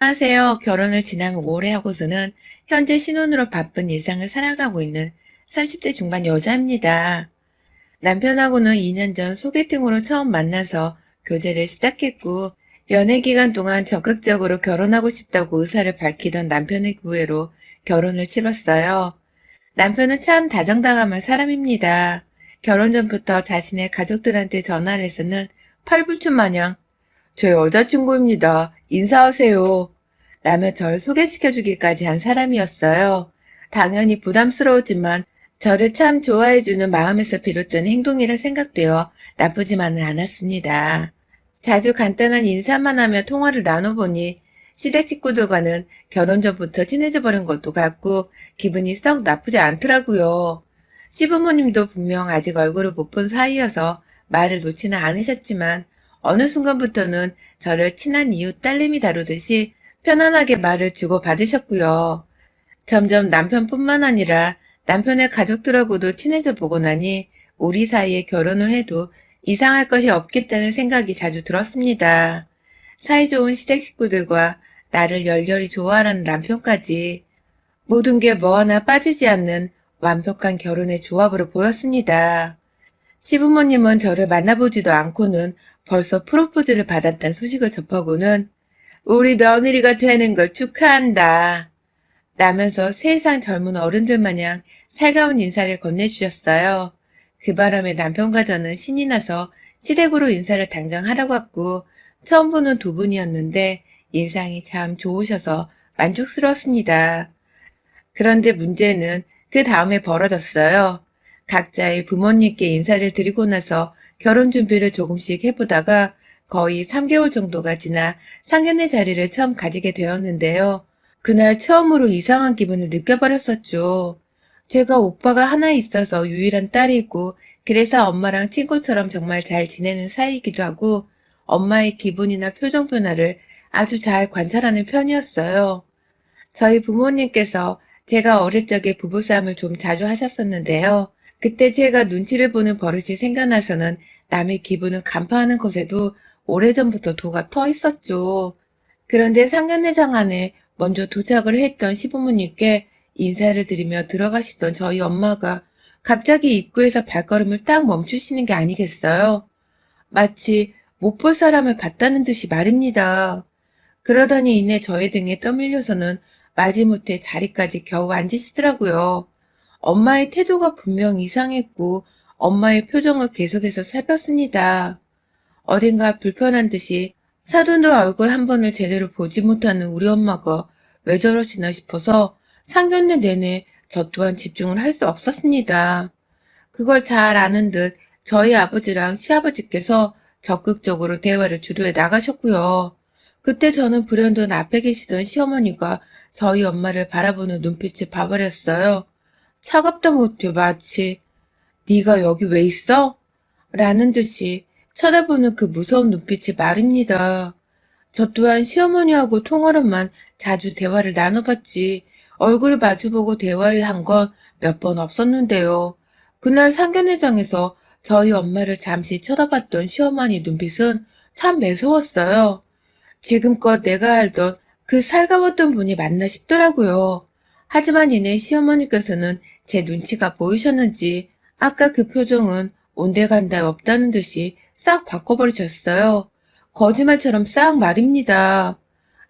안녕하세요. 결혼을 지난 오래 하고서는 현재 신혼으로 바쁜 일상을 살아가고 있는 30대 중반 여자입니다. 남편하고는 2년 전 소개팅으로 처음 만나서 교제를 시작했고, 연애 기간 동안 적극적으로 결혼하고 싶다고 의사를 밝히던 남편의 구애로 결혼을 치렀어요. 남편은 참 다정다감한 사람입니다. 결혼 전부터 자신의 가족들한테 전화를 해서는 팔불출 마냥 제 여자친구입니다. 인사하세요. 라며 절 소개시켜주기까지 한 사람이었어요. 당연히 부담스러웠지만 저를 참 좋아해주는 마음에서 비롯된 행동이라 생각되어 나쁘지만은 않았습니다. 자주 간단한 인사만 하며 통화를 나눠보니 시댁 식구들과는 결혼 전부터 친해져 버린 것도 같고 기분이 썩 나쁘지 않더라고요. 시부모님도 분명 아직 얼굴을 못 본 사이여서 말을 놓지는 않으셨지만 어느 순간부터는 저를 친한 이웃 딸내미 다루듯이 편안하게 말을 주고받으셨고요. 점점 남편뿐만 아니라 남편의 가족들하고도 친해져 보고 나니 우리 사이에 결혼을 해도 이상할 것이 없겠다는 생각이 자주 들었습니다. 사이좋은 시댁 식구들과 나를 열렬히 좋아하는 남편까지 모든 게 뭐 하나 빠지지 않는 완벽한 결혼의 조합으로 보였습니다. 시부모님은 저를 만나보지도 않고는 벌써 프로포즈를 받았다는 소식을 접하고는 우리 며느리가 되는 걸 축하한다 라면서 세상 젊은 어른들 마냥 살가운 인사를 건네주셨어요. 그 바람에 남편과 저는 신이 나서 시댁으로 인사를 당장 하러 갔고 처음 보는 두 분이었는데 인상이 참 좋으셔서 만족스러웠습니다. 그런데 문제는 그 다음에 벌어졌어요. 각자의 부모님께 인사를 드리고 나서 결혼 준비를 조금씩 해보다가 거의 3개월 정도가 지나 상견례 자리를 처음 가지게 되었는데요. 그날 처음으로 이상한 기분을 느껴버렸었죠. 제가 오빠가 하나 있어서 유일한 딸이고 그래서 엄마랑 친구처럼 정말 잘 지내는 사이이기도 하고 엄마의 기분이나 표정 변화를 아주 잘 관찰하는 편이었어요. 저희 부모님께서 제가 어릴 적에 부부싸움을 좀 자주 하셨었는데요. 그때 제가 눈치를 보는 버릇이 생겨나서는 남의 기분을 간파하는 것에도 오래전부터 도가 터 있었죠. 그런데 상견례장 안에 먼저 도착을 했던 시부모님께 인사를 드리며 들어가시던 저희 엄마가 갑자기 입구에서 발걸음을 딱 멈추시는 게 아니겠어요? 마치 못 볼 사람을 봤다는 듯이 말입니다. 그러더니 이내 저의 등에 떠밀려서는 마지못해 자리까지 겨우 앉으시더라고요. 엄마의 태도가 분명 이상했고 엄마의 표정을 계속해서 살폈습니다. 어딘가 불편한 듯이 사돈도 얼굴 한 번을 제대로 보지 못하는 우리 엄마가 왜 저러시나 싶어서 상견례 내내 저 또한 집중을 할 수 없었습니다. 그걸 잘 아는 듯 저희 아버지랑 시아버지께서 적극적으로 대화를 주도해 나가셨고요. 그때 저는 불현듯 앞에 계시던 시어머니가 저희 엄마를 바라보는 눈빛을 봐버렸어요. 차갑다 못해 마치 네가 여기 왜 있어? 라는 듯이 쳐다보는 그 무서운 눈빛이 말입니다. 저 또한 시어머니하고 통화로만 자주 대화를 나눠봤지 얼굴 마주보고 대화를 한 건 몇 번 없었는데요. 그날 상견례장에서 저희 엄마를 잠시 쳐다봤던 시어머니 눈빛은 참 매서웠어요. 지금껏 내가 알던 그 살가웠던 분이 맞나 싶더라고요. 하지만 이내 시어머니께서는 제 눈치가 보이셨는지 아까 그 표정은 온데간데 없다는 듯이 싹 바꿔버리셨어요. 거짓말처럼 싹 말입니다.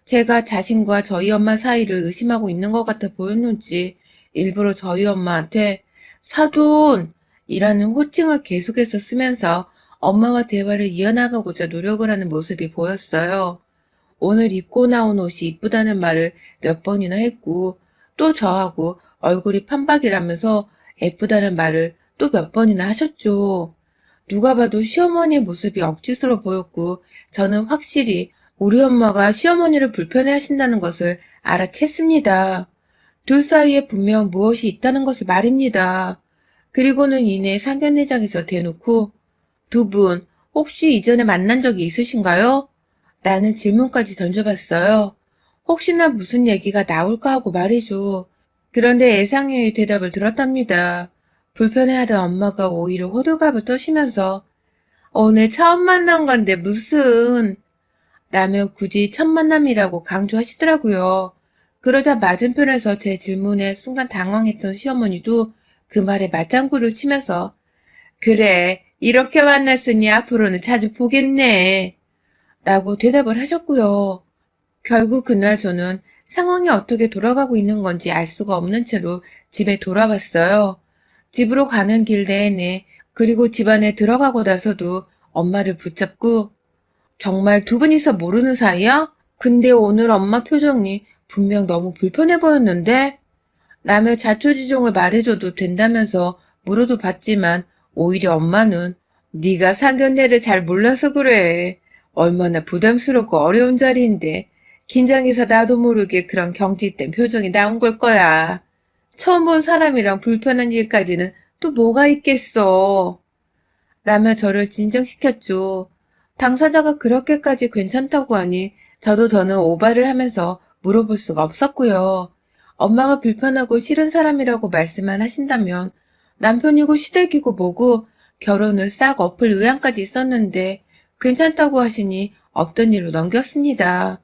제가 자신과 저희 엄마 사이를 의심하고 있는 것 같아 보였는지 일부러 저희 엄마한테 사돈이라는 호칭을 계속해서 쓰면서 엄마와 대화를 이어나가고자 노력을 하는 모습이 보였어요. 오늘 입고 나온 옷이 이쁘다는 말을 몇 번이나 했고 또 저하고 얼굴이 판박이라면서 예쁘다는 말을 또 몇 번이나 하셨죠. 누가 봐도 시어머니의 모습이 억지스러워 보였고 저는 확실히 우리 엄마가 시어머니를 불편해 하신다는 것을 알아챘습니다. 둘 사이에 분명 무엇이 있다는 것을 말입니다. 그리고는 이내 상견례장에서 대놓고 두 분 혹시 이전에 만난 적이 있으신가요? 라는 질문까지 던져봤어요. 혹시나 무슨 얘기가 나올까 하고 말이죠. 그런데 예상외의 대답을 들었답니다. 불편해하던 엄마가 오히려 호들갑을 떠시면서 오늘 처음 만난 건데 무슨 라며 굳이 첫 만남이라고 강조하시더라고요. 그러자 맞은편에서 제 질문에 순간 당황했던 시어머니도 그 말에 맞장구를 치면서 그래, 이렇게 만났으니 앞으로는 자주 보겠네. 라고 대답을 하셨고요. 결국 그날 저는 상황이 어떻게 돌아가고 있는 건지 알 수가 없는 채로 집에 돌아왔어요. 집으로 가는 길 내내 그리고 집 안에 들어가고 나서도 엄마를 붙잡고 정말 두 분이서 모르는 사이야? 근데 오늘 엄마 표정이 분명 너무 불편해 보였는데? 라며 자초지종을 말해줘도 된다면서 물어도 봤지만 오히려 엄마는 네가 상견례를 잘 몰라서 그래. 얼마나 부담스럽고 어려운 자리인데 긴장해서 나도 모르게 그런 경직된 표정이 나온 걸 거야. 처음 본 사람이랑 불편한 일까지는 또 뭐가 있겠어. 라며 저를 진정시켰죠. 당사자가 그렇게까지 괜찮다고 하니 저도 더는 오바를 하면서 물어볼 수가 없었고요. 엄마가 불편하고 싫은 사람이라고 말씀만 하신다면 남편이고 시댁이고 뭐고 결혼을 싹 엎을 의향까지 있었는데 괜찮다고 하시니 없던 일로 넘겼습니다.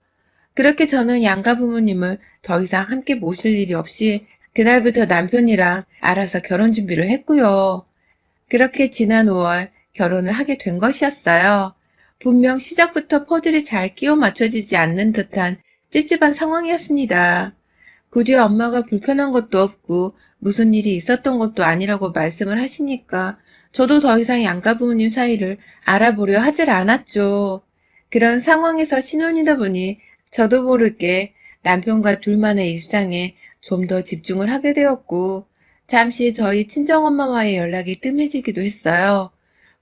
그렇게 저는 양가 부모님을 더 이상 함께 모실 일이 없이 그날부터 남편이랑 알아서 결혼 준비를 했고요. 그렇게 지난 5월 결혼을 하게 된 것이었어요. 분명 시작부터 퍼즐이 잘 끼워 맞춰지지 않는 듯한 찝찝한 상황이었습니다. 굳이 엄마가 불편한 것도 없고 무슨 일이 있었던 것도 아니라고 말씀을 하시니까 저도 더 이상 양가 부모님 사이를 알아보려 하질 않았죠. 그런 상황에서 신혼이다 보니 저도 모르게 남편과 둘만의 일상에 좀 더 집중을 하게 되었고 잠시 저희 친정엄마와의 연락이 뜸해지기도 했어요.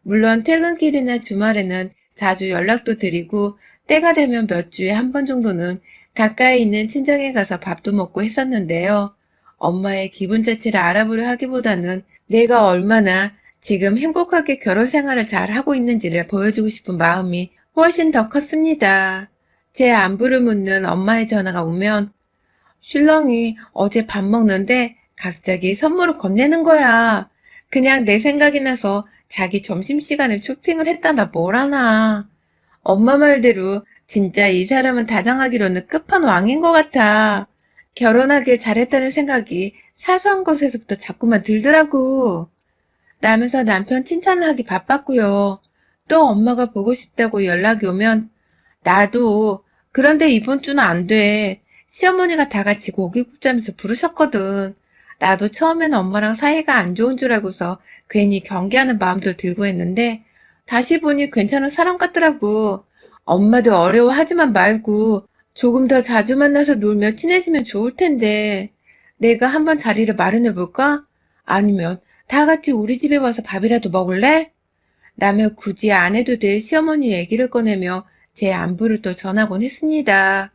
물론 퇴근길이나 주말에는 자주 연락도 드리고 때가 되면 몇 주에 한 번 정도는 가까이 있는 친정에 가서 밥도 먹고 했었는데요. 엄마의 기분 자체를 알아보려 하기보다는 내가 얼마나 지금 행복하게 결혼 생활을 잘 하고 있는지를 보여주고 싶은 마음이 훨씬 더 컸습니다. 제 안부를 묻는 엄마의 전화가 오면 신랑이 어제 밥 먹는데 갑자기 선물을 건네는 거야. 그냥 내 생각이 나서 자기 점심시간에 쇼핑을 했다나 뭘 하나. 엄마 말대로 진짜 이 사람은 다정하기로는 끝판왕인 것 같아. 결혼하길 잘했다는 생각이 사소한 것에서부터 자꾸만 들더라고. 라면서 남편 칭찬을 하기 바빴고요. 또 엄마가 보고 싶다고 연락이 오면 나도 그런데 이번 주는 안 돼. 시어머니가 다 같이 고기 굽자면서 부르셨거든. 나도 처음에는 엄마랑 사이가 안 좋은 줄 알고서 괜히 경계하는 마음도 들고 했는데 다시 보니 괜찮은 사람 같더라고. 엄마도 어려워하지만 말고 조금 더 자주 만나서 놀며 친해지면 좋을 텐데 내가 한번 자리를 마련해 볼까? 아니면 다 같이 우리 집에 와서 밥이라도 먹을래? 라며 굳이 안 해도 될 시어머니 얘기를 꺼내며 제 안부를 또 전하곤 했습니다.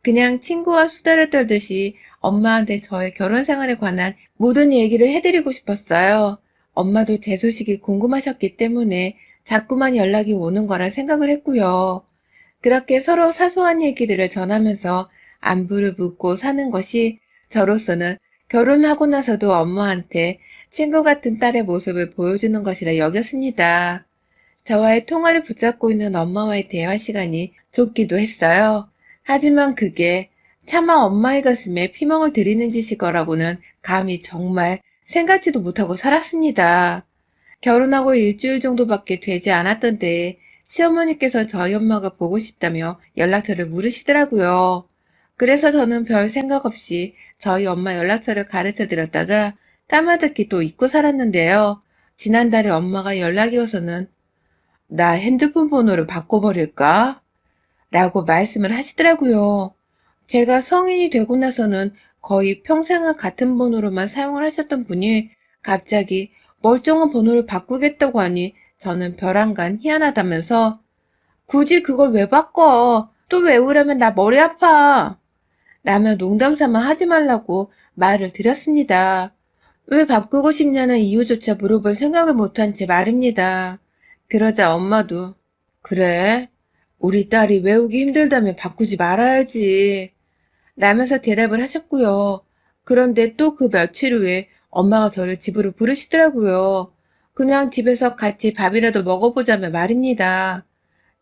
그냥 친구와 수다를 떨듯이 엄마한테 저의 결혼 생활에 관한 모든 얘기를 해드리고 싶었어요. 엄마도 제 소식이 궁금하셨기 때문에 자꾸만 연락이 오는 거라 생각을 했고요. 그렇게 서로 사소한 얘기들을 전하면서 안부를 묻고 사는 것이 저로서는 결혼하고 나서도 엄마한테 친구 같은 딸의 모습을 보여주는 것이라 여겼습니다. 저와의 통화를 붙잡고 있는 엄마와의 대화 시간이 좁기도 했어요. 하지만 그게 차마 엄마의 가슴에 피멍을 들이는 짓일 거라고는 감히 정말 생각지도 못하고 살았습니다. 결혼하고 일주일 정도밖에 되지 않았던 때에 시어머니께서 저희 엄마가 보고 싶다며 연락처를 물으시더라고요. 그래서 저는 별 생각 없이 저희 엄마 연락처를 가르쳐 드렸다가 까마득히 또 잊고 살았는데요. 지난달에 엄마가 연락이 와서는 나 핸드폰 번호를 바꿔버릴까? 라고 말씀을 하시더라고요. 제가 성인이 되고 나서는 거의 평생을 같은 번호로만 사용을 하셨던 분이 갑자기 멀쩡한 번호를 바꾸겠다고 하니 저는 벼랑간 희한하다면서 굳이 그걸 왜 바꿔? 또 외우려면 나 머리 아파. 라며 농담삼아 하지 말라고 말을 드렸습니다. 왜 바꾸고 싶냐는 이유조차 물어볼 생각을 못한 제 말입니다. 그러자 엄마도 그래? 우리 딸이 외우기 힘들다면 바꾸지 말아야지. 라면서 대답을 하셨고요. 그런데 또 그 며칠 후에 엄마가 저를 집으로 부르시더라고요. 그냥 집에서 같이 밥이라도 먹어보자며 말입니다.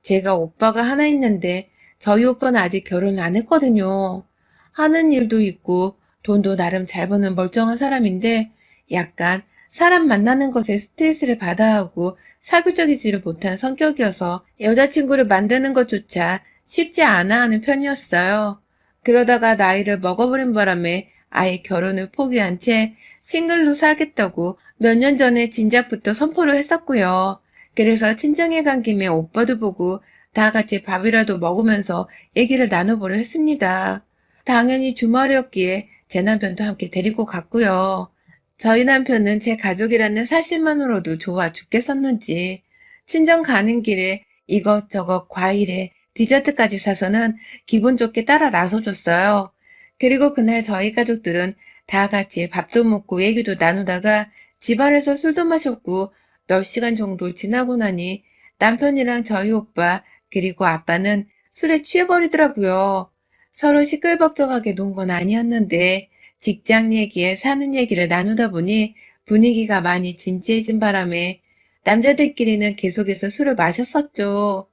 제가 오빠가 하나 있는데 저희 오빠는 아직 결혼을 안 했거든요. 하는 일도 있고 돈도 나름 잘 버는 멀쩡한 사람인데 약간 사람 만나는 것에 스트레스를 받아야 하고 사교적이지를 못한 성격이어서 여자친구를 만드는 것조차 쉽지 않아 하는 편이었어요. 그러다가 나이를 먹어버린 바람에 아예 결혼을 포기한 채 싱글로 살겠다고 몇 년 전에 진작부터 선포를 했었고요. 그래서 친정에 간 김에 오빠도 보고 다 같이 밥이라도 먹으면서 얘기를 나눠보려 했습니다. 당연히 주말이었기에 제 남편도 함께 데리고 갔고요. 저희 남편은 제 가족이라는 사실만으로도 좋아 죽겠었는지 친정 가는 길에 이것저것 과일에 디저트까지 사서는 기분 좋게 따라 나서줬어요. 그리고 그날 저희 가족들은 다 같이 밥도 먹고 얘기도 나누다가 집안에서 술도 마셨고 몇 시간 정도 지나고 나니 남편이랑 저희 오빠 그리고 아빠는 술에 취해버리더라고요. 서로 시끌벅적하게 논 건 아니었는데 직장 얘기에 사는 얘기를 나누다 보니 분위기가 많이 진지해진 바람에 남자들끼리는 계속해서 술을 마셨었죠.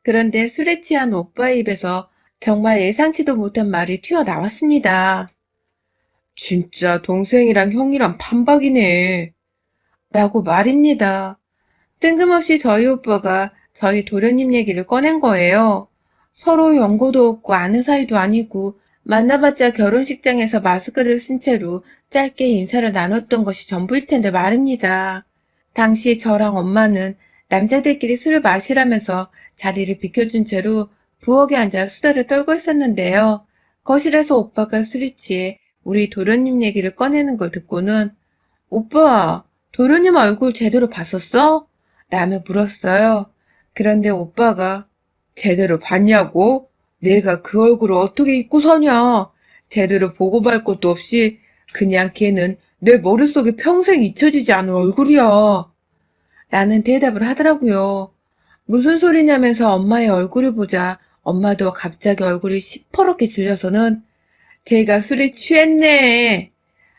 그런데 술에 취한 오빠의 입에서 정말 예상치도 못한 말이 튀어나왔습니다. 진짜 동생이랑 형이랑 판박이네. 라고 말입니다. 뜬금없이 저희 오빠가 저희 도련님 얘기를 꺼낸 거예요. 서로 연고도 없고 아는 사이도 아니고 만나봤자 결혼식장에서 마스크를 쓴 채로 짧게 인사를 나눴던 것이 전부일 텐데 말입니다. 당시 저랑 엄마는 남자들끼리 술을 마시라면서 자리를 비켜준 채로 부엌에 앉아 수다를 떨고 있었는데요. 거실에서 오빠가 술이 취해 우리 도련님 얘기를 꺼내는 걸 듣고는 오빠, 도련님 얼굴 제대로 봤었어? 라며 물었어요. 그런데 오빠가 제대로 봤냐고? 내가 그 얼굴을 어떻게 잊고 서냐? 제대로 보고 발 것도 없이 그냥 걔는 내 머릿속에 평생 잊혀지지 않을 얼굴이야. 라는 대답을 하더라고요. 무슨 소리냐면서 엄마의 얼굴을 보자 엄마도 갑자기 얼굴이 시퍼렇게 질려서는 제가 술에 취했네.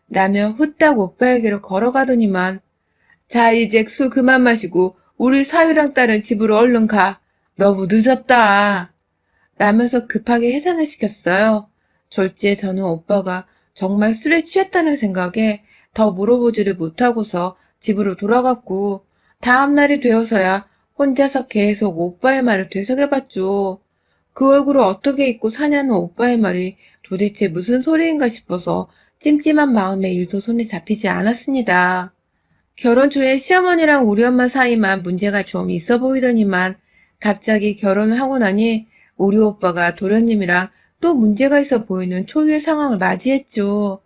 라며 후딱 오빠에게로 걸어가더니만 자 이제 술 그만 마시고 우리 사위랑 딸은 집으로 얼른 가. 너무 늦었다. 라면서 급하게 해산을 시켰어요. 졸지에 저는 오빠가 정말 술에 취했다는 생각에 더 물어보지를 못하고서 집으로 돌아갔고 다음날이 되어서야 혼자서 계속 오빠의 말을 되새겨봤죠. 그 얼굴을 어떻게 잊고 사냐는 오빠의 말이 도대체 무슨 소리인가 싶어서 찜찜한 마음에 일도 손에 잡히지 않았습니다. 결혼 초에 시어머니랑 우리 엄마 사이만 문제가 좀 있어 보이더니만 갑자기 결혼을 하고 나니 우리 오빠가 도련님이랑 또 문제가 있어 보이는 초유의 상황을 맞이했죠.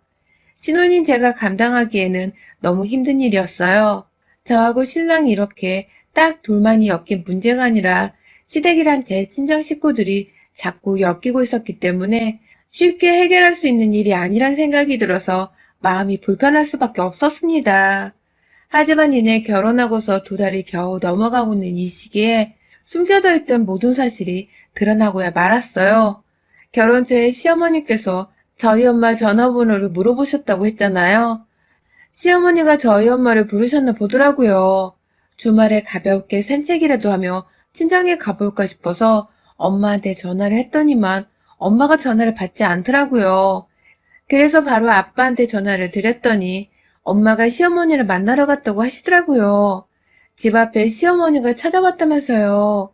신혼인 제가 감당하기에는 너무 힘든 일이었어요. 저하고 신랑이 이렇게 딱 둘만이 엮인 문제가 아니라 시댁이란 제 친정 식구들이 자꾸 엮이고 있었기 때문에 쉽게 해결할 수 있는 일이 아니란 생각이 들어서 마음이 불편할 수밖에 없었습니다. 하지만 이내 결혼하고서 2달이 겨우 넘어가고 있는 이 시기에 숨겨져 있던 모든 사실이 드러나고야 말았어요. 결혼 초에 시어머니께서 저희 엄마 전화번호를 물어보셨다고 했잖아요. 시어머니가 저희 엄마를 부르셨나 보더라고요. 주말에 가볍게 산책이라도 하며 친정에 가볼까 싶어서 엄마한테 전화를 했더니만 엄마가 전화를 받지 않더라고요. 그래서 바로 아빠한테 전화를 드렸더니 엄마가 시어머니를 만나러 갔다고 하시더라고요. 집 앞에 시어머니가 찾아왔다면서요.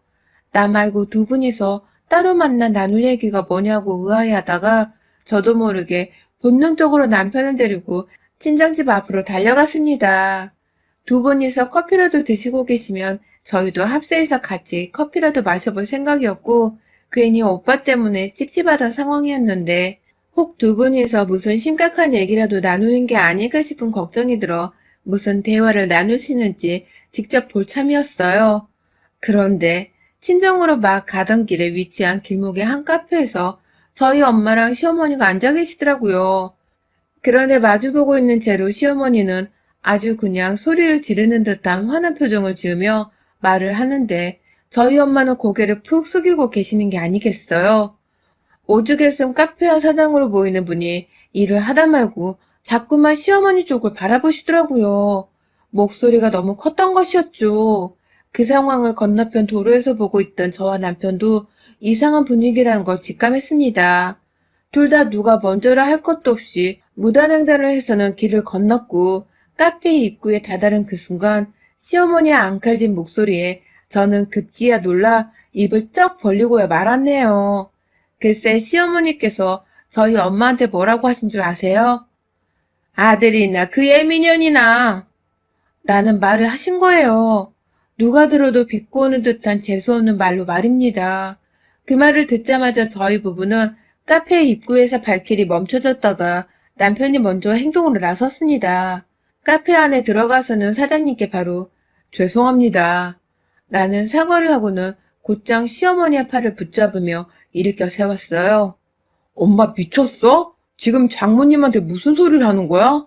나 말고 2분이서 따로 만나 나눌 얘기가 뭐냐고 의아해하다가 저도 모르게 본능적으로 남편을 데리고 친정집 앞으로 달려갔습니다. 2분이서 커피라도 드시고 계시면 저희도 합세해서 같이 커피라도 마셔볼 생각이었고 괜히 오빠 때문에 찝찝하던 상황이었는데 혹 2분이서 무슨 심각한 얘기라도 나누는 게 아닐까 싶은 걱정이 들어 무슨 대화를 나누시는지 직접 볼 참이었어요. 그런데 친정으로 막 가던 길에 위치한 길목의 한 카페에서 저희 엄마랑 시어머니가 앉아 계시더라고요. 그런데 마주보고 있는 채로 시어머니는 아주 그냥 소리를 지르는 듯한 화난 표정을 지으며 말을 하는데 저희 엄마는 고개를 푹 숙이고 계시는 게 아니겠어요. 오죽했음 카페와 사장으로 보이는 분이 일을 하다 말고 자꾸만 시어머니 쪽을 바라보시더라고요. 목소리가 너무 컸던 것이었죠. 그 상황을 건너편 도로에서 보고 있던 저와 남편도 이상한 분위기라는 걸 직감했습니다. 둘 다 누가 먼저라 할 것도 없이 무단횡단을 해서는 길을 건넜고 카페 입구에 다다른 그 순간 시어머니의 앙칼진 목소리에 저는 급기야 놀라 입을 쩍 벌리고야 말았네요. 글쎄 시어머니께서 저희 엄마한테 뭐라고 하신 줄 아세요? 아들이나 그 애미년이나 라는 말을 하신 거예요. 누가 들어도 비꼬는 듯한 재수없는 말로 말입니다. 그 말을 듣자마자 저희 부부는 카페 입구에서 발길이 멈춰졌다가 남편이 먼저 행동으로 나섰습니다. 카페 안에 들어가서는 사장님께 바로 죄송합니다. 라는 사과를 하고는 곧장 시어머니의 팔을 붙잡으며 일으켜 세웠어요. 엄마 미쳤어? 지금 장모님한테 무슨 소리를 하는 거야?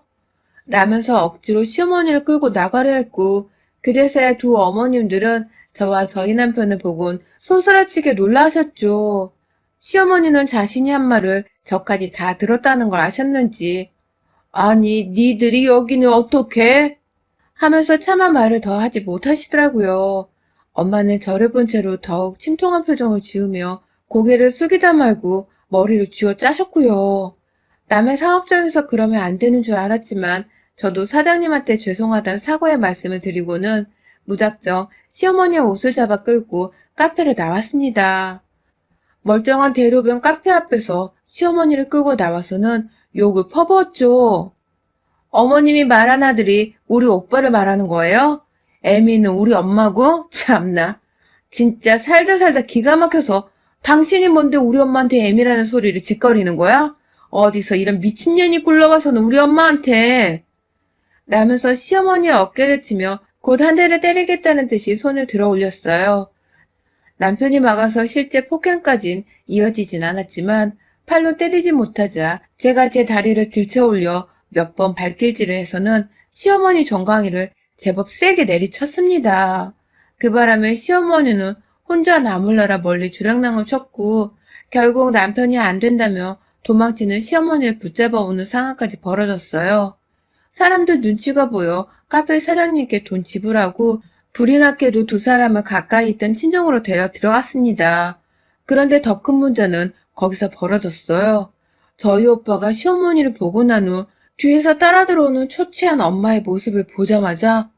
라면서 억지로 시어머니를 끌고 나가려 했고 그제서야 두 어머님들은 저와 저희 남편을 보곤 소스라치게 놀라셨죠. 시어머니는 자신이 한 말을 저까지 다 들었다는 걸 아셨는지 아니 니들이 여기는 어떻게? 하면서 차마 말을 더 하지 못하시더라고요. 엄마는 저를 본 채로 더욱 침통한 표정을 지으며 고개를 숙이다 말고 머리를 쥐어 짜셨고요. 남의 사업장에서 그러면 안 되는 줄 알았지만 저도 사장님한테 죄송하다는 사과의 말씀을 드리고는 무작정 시어머니의 옷을 잡아 끌고 카페를 나왔습니다. 멀쩡한 대로변 카페 앞에서 시어머니를 끌고 나와서는 욕을 퍼부었죠. 어머님이 말한 아들이 우리 오빠를 말하는 거예요? 애미는 우리 엄마고? 참나. 진짜 살다 살다 기가 막혀서 당신이 뭔데 우리 엄마한테 애미라는 소리를 짓거리는 거야? 어디서 이런 미친년이 굴러와서는 우리 엄마한테. 라면서 시어머니의 어깨를 치며 곧 한 대를 때리겠다는 듯이 손을 들어 올렸어요. 남편이 막아서 실제 폭행까진 이어지진 않았지만 팔로 때리지 못하자 제가 제 다리를 들쳐 올려 몇 번 발길질을 해서는 시어머니 정강이를 제법 세게 내리쳤습니다. 그 바람에 시어머니는 혼자 나몰라라 멀리 주량랑을 쳤고 결국 남편이 안 된다며 도망치는 시어머니를 붙잡아 오는 상황까지 벌어졌어요. 사람들 눈치가 보여 카페 사장님께 돈 지불하고 불이 났게도 두 사람을 가까이 있던 친정으로 데려 들어갔습니다. 그런데 더 큰 문제는 거기서 벌어졌어요. 저희 오빠가 시어머니를 보고 난 후 뒤에서 따라 들어오는 초췌한 엄마의 모습을 보자마자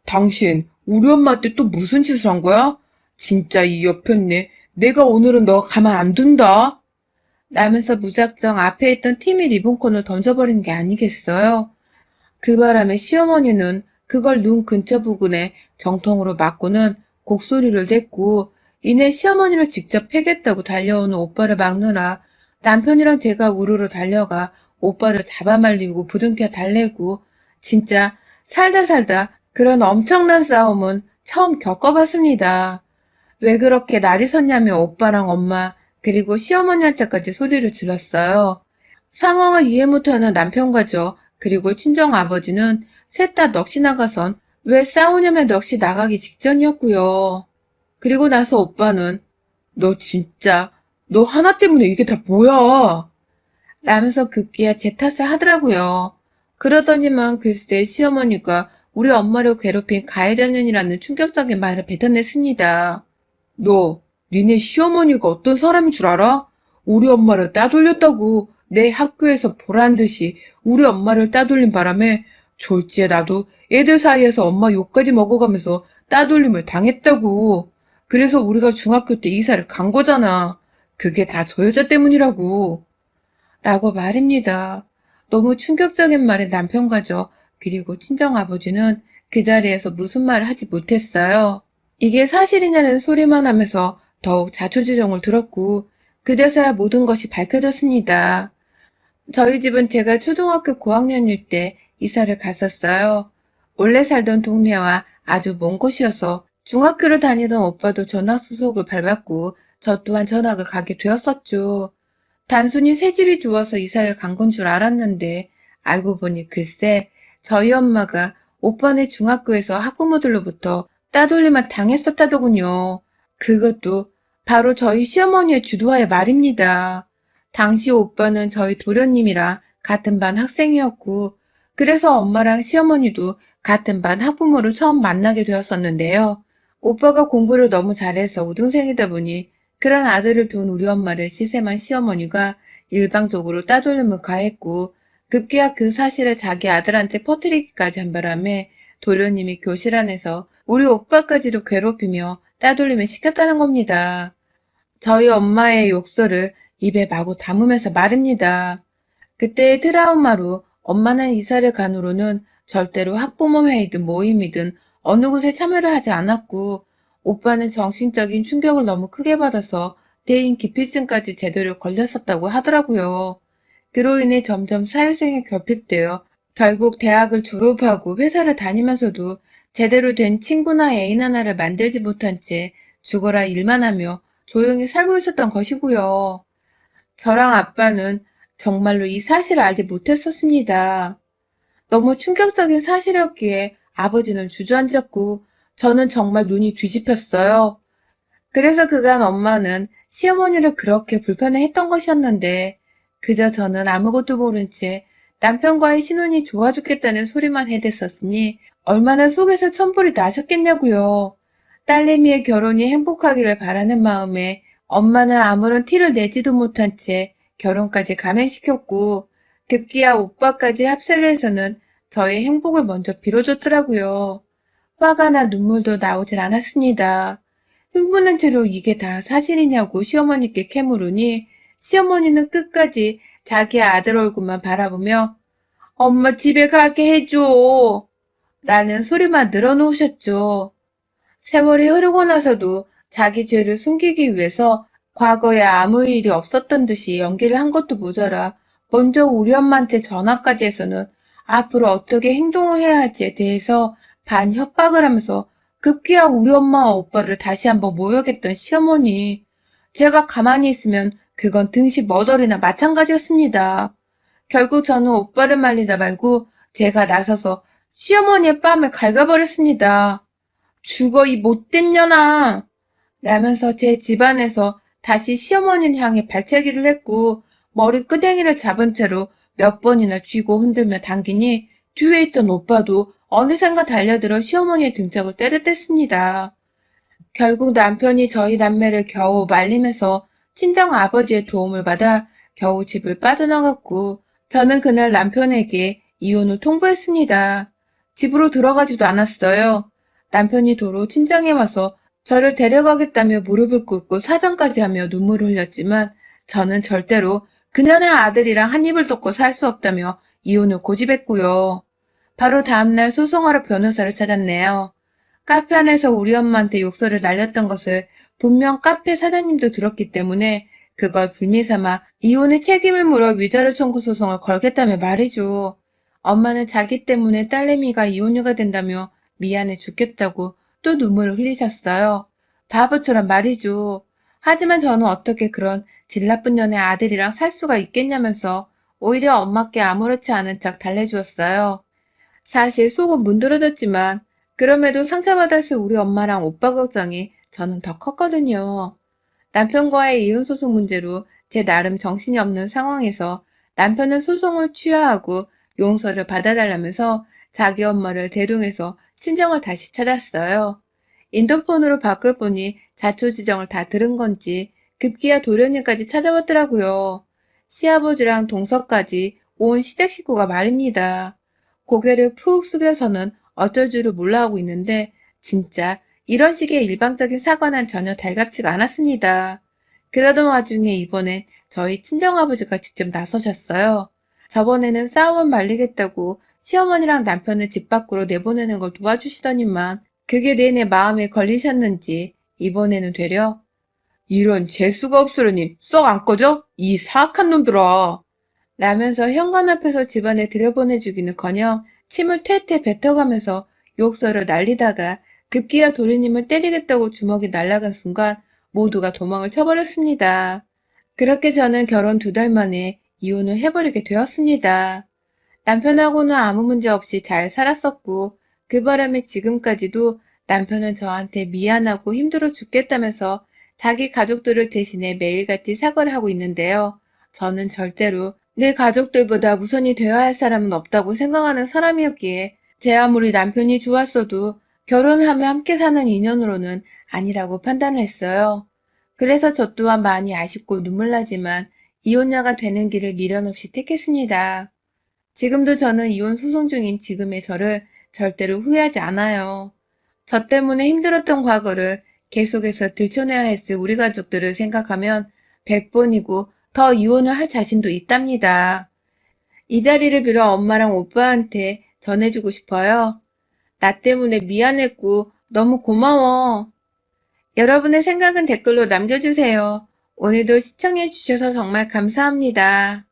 당신 우리 엄마한테 또 무슨 짓을 한 거야? 진짜 이 여편네 내가 오늘은 너 가만 안 둔다. 라면서 무작정 앞에 있던 티미 리본콘을 던져버린 게 아니겠어요. 그 바람에 시어머니는 그걸 눈 근처 부근에 정통으로 맞고는 곡소리를 냈고 이내 시어머니를 직접 패겠다고 달려오는 오빠를 막느라 남편이랑 제가 우르르 달려가 오빠를 잡아말리고 부둥켜 달래고 진짜 살다 살다 그런 엄청난 싸움은 처음 겪어봤습니다. 왜 그렇게 날이 섰냐며 오빠랑 엄마 그리고 시어머니한테까지 소리를 질렀어요. 상황을 이해 못하는 남편과 저 그리고 친정아버지는 셋 다 넋이 나가선 왜 싸우냐며 넋이 나가기 직전이었고요. 그리고 나서 오빠는 너 진짜 너 하나 때문에 이게 다 뭐야? 라면서 급기야 제 탓을 하더라고요. 그러더니만 글쎄 시어머니가 우리 엄마를 괴롭힌 가해자년이라는 충격적인 말을 뱉어냈습니다. 너 니네 시어머니가 어떤 사람인 줄 알아? 우리 엄마를 따돌렸다고 내 학교에서 보란 듯이 우리 엄마를 따돌린 바람에 졸지에 나도 애들 사이에서 엄마 욕까지 먹어가면서 따돌림을 당했다고. 그래서 우리가 중학교 때 이사를 간 거잖아. 그게 다 저 여자 때문이라고. 라고 말입니다. 너무 충격적인 말에 남편과 저 그리고 친정아버지는 그 자리에서 무슨 말을 하지 못했어요. 이게 사실이냐는 소리만 하면서 더욱 자초지종을 들었고 그제서야 모든 것이 밝혀졌습니다. 저희 집은 제가 초등학교 고학년일 때 이사를 갔었어요. 원래 살던 동네와 아주 먼 곳이어서 중학교를 다니던 오빠도 전학 수속을 밟았고 저 또한 전학을 가게 되었었죠. 단순히 새 집이 좋아서 이사를 간 건 줄 알았는데 알고 보니 글쎄 저희 엄마가 오빠네 중학교에서 학부모들로부터 따돌림을 당했었다더군요. 그것도 바로 저희 시어머니의 주도하에 말입니다. 당시 오빠는 저희 도련님이랑 같은 반 학생이었고 그래서 엄마랑 시어머니도 같은 반 학부모를 처음 만나게 되었었는데요. 오빠가 공부를 너무 잘해서 우등생이다 보니 그런 아들을 둔 우리 엄마를 시샘한 시어머니가 일방적으로 따돌림을 가했고 급기야 그 사실을 자기 아들한테 퍼뜨리기까지 한 바람에 도련님이 교실 안에서 우리 오빠까지도 괴롭히며 따돌림을 시켰다는 겁니다. 저희 엄마의 욕설을 입에 마구 담으면서 말입니다. 그때의 트라우마로 엄마는 이사를 간 후로는 절대로 학부모 회의든 모임이든 어느 곳에 참여를 하지 않았고 오빠는 정신적인 충격을 너무 크게 받아서 대인 기피증까지 제대로 걸렸었다고 하더라고요. 그로 인해 점점 사회생에 결핍되어 결국 대학을 졸업하고 회사를 다니면서도 제대로 된 친구나 애인 하나를 만들지 못한 채 죽어라 일만 하며 조용히 살고 있었던 것이고요. 저랑 아빠는 정말로 이 사실을 알지 못했었습니다. 너무 충격적인 사실이었기에 아버지는 주저앉았고 저는 정말 눈이 뒤집혔어요. 그래서 그간 엄마는 시어머니를 그렇게 불편해했던 것이었는데 그저 저는 아무것도 모른 채 남편과의 신혼이 좋아 죽겠다는 소리만 해댔었으니 얼마나 속에서 천불이 나셨겠냐고요. 딸내미의 결혼이 행복하기를 바라는 마음에 엄마는 아무런 티를 내지도 못한 채 결혼까지 감행시켰고 급기야 오빠까지 합세를 해서는 저의 행복을 먼저 빌어줬더라고요. 화가 나 눈물도 나오질 않았습니다. 흥분한 채로 이게 다 사실이냐고 시어머니께 캐물으니 시어머니는 끝까지 자기 아들 얼굴만 바라보며 엄마 집에 가게 해줘 라는 소리만 늘어놓으셨죠. 세월이 흐르고 나서도 자기 죄를 숨기기 위해서 과거에 아무 일이 없었던 듯이 연기를 한 것도 모자라 먼저 우리 엄마한테 전화까지 해서는 앞으로 어떻게 행동을 해야 할지에 대해서 반협박을 하면서 급기야 우리 엄마와 오빠를 다시 한번 모욕했던 시어머니. 제가 가만히 있으면 그건 등시 머저리나 마찬가지였습니다. 결국 저는 오빠를 말리다 말고 제가 나서서 시어머니의 뺨을 갉아버렸습니다. 죽어 이 못된 년아! 라면서 제 집안에서 다시 시어머니를 향해 발차기를 했고 머리 끄댕이를 잡은 채로 몇 번이나 쥐고 흔들며 당기니 뒤에 있던 오빠도 어느샌가 달려들어 시어머니의 등짝을 때려댔습니다. 결국 남편이 저희 남매를 겨우 말리면서 친정 아버지의 도움을 받아 겨우 집을 빠져나갔고 저는 그날 남편에게 이혼을 통보했습니다. 집으로 들어가지도 않았어요. 남편이 도로 친정에 와서 저를 데려가겠다며 무릎을 꿇고 사정까지 하며 눈물을 흘렸지만 저는 절대로 그년의 아들이랑 한 입을 덮고 살 수 없다며 이혼을 고집했고요. 바로 다음날 소송하러 변호사를 찾았네요. 카페 안에서 우리 엄마한테 욕설을 날렸던 것을 분명 카페 사장님도 들었기 때문에 그걸 불미삼아 이혼의 책임을 물어 위자료 청구 소송을 걸겠다며 말이죠. 엄마는 자기 때문에 딸내미가 이혼녀가 된다며 미안해 죽겠다고 또 눈물을 흘리셨어요. 바보처럼 말이죠. 하지만 저는 어떻게 그런 질 나쁜 년의 아들이랑 살 수가 있겠냐면서 오히려 엄마께 아무렇지 않은 척 달래주었어요. 사실 속은 문드러졌지만 그럼에도 상처받았을 우리 엄마랑 오빠 걱정이 저는 더 컸거든요. 남편과의 이혼 소송 문제로 제 나름 정신이 없는 상황에서 남편은 소송을 취하하고 용서를 받아달라면서 자기 엄마를 대동해서 친정을 다시 찾았어요. 인터폰으로 바꿀 보니 자초지정을 다 들은 건지 급기야 도련님까지 찾아왔더라고요. 시아버지랑 동서까지 온 시댁 식구가 말입니다. 고개를 푹 숙여서는 어쩔 줄을 몰라 하고 있는데 진짜 이런 식의 일방적인 사과는 전혀 달갑지가 않았습니다. 그러던 와중에 이번엔 저희 친정아버지가 직접 나서셨어요. 저번에는 싸움을 말리겠다고 시어머니랑 남편을 집 밖으로 내보내는 걸 도와주시더니만 그게 내내 마음에 걸리셨는지 이번에는 되려 이런 재수가 없으려니 썩 안 꺼져? 이 사악한 놈들아! 라면서 현관 앞에서 집안에 들여보내주기는커녕 침을 퇴퇴 뱉어가면서 욕설을 날리다가 급기야 도련님을 때리겠다고 주먹이 날아간 순간 모두가 도망을 쳐버렸습니다. 그렇게 저는 결혼 2달 만에 이혼을 해버리게 되었습니다. 남편하고는 아무 문제 없이 잘 살았었고 그 바람에 지금까지도 남편은 저한테 미안하고 힘들어 죽겠다면서 자기 가족들을 대신해 매일같이 사과를 하고 있는데요. 저는 절대로 내 가족들보다 우선이 되어야 할 사람은 없다고 생각하는 사람이었기에 제 아무리 남편이 좋았어도 결혼하며 함께 사는 인연으로는 아니라고 판단을 했어요. 그래서 저 또한 많이 아쉽고 눈물 나지만 이혼녀가 되는 길을 미련 없이 택했습니다. 지금도 저는 이혼 소송 중인 지금의 저를 절대로 후회하지 않아요. 저 때문에 힘들었던 과거를 계속해서 들춰내야 했을 우리 가족들을 생각하면 100번이고 더 이혼을 할 자신도 있답니다. 이 자리를 빌어 엄마랑 오빠한테 전해주고 싶어요. 나 때문에 미안했고 너무 고마워. 여러분의 생각은 댓글로 남겨주세요. 오늘도 시청해주셔서 정말 감사합니다.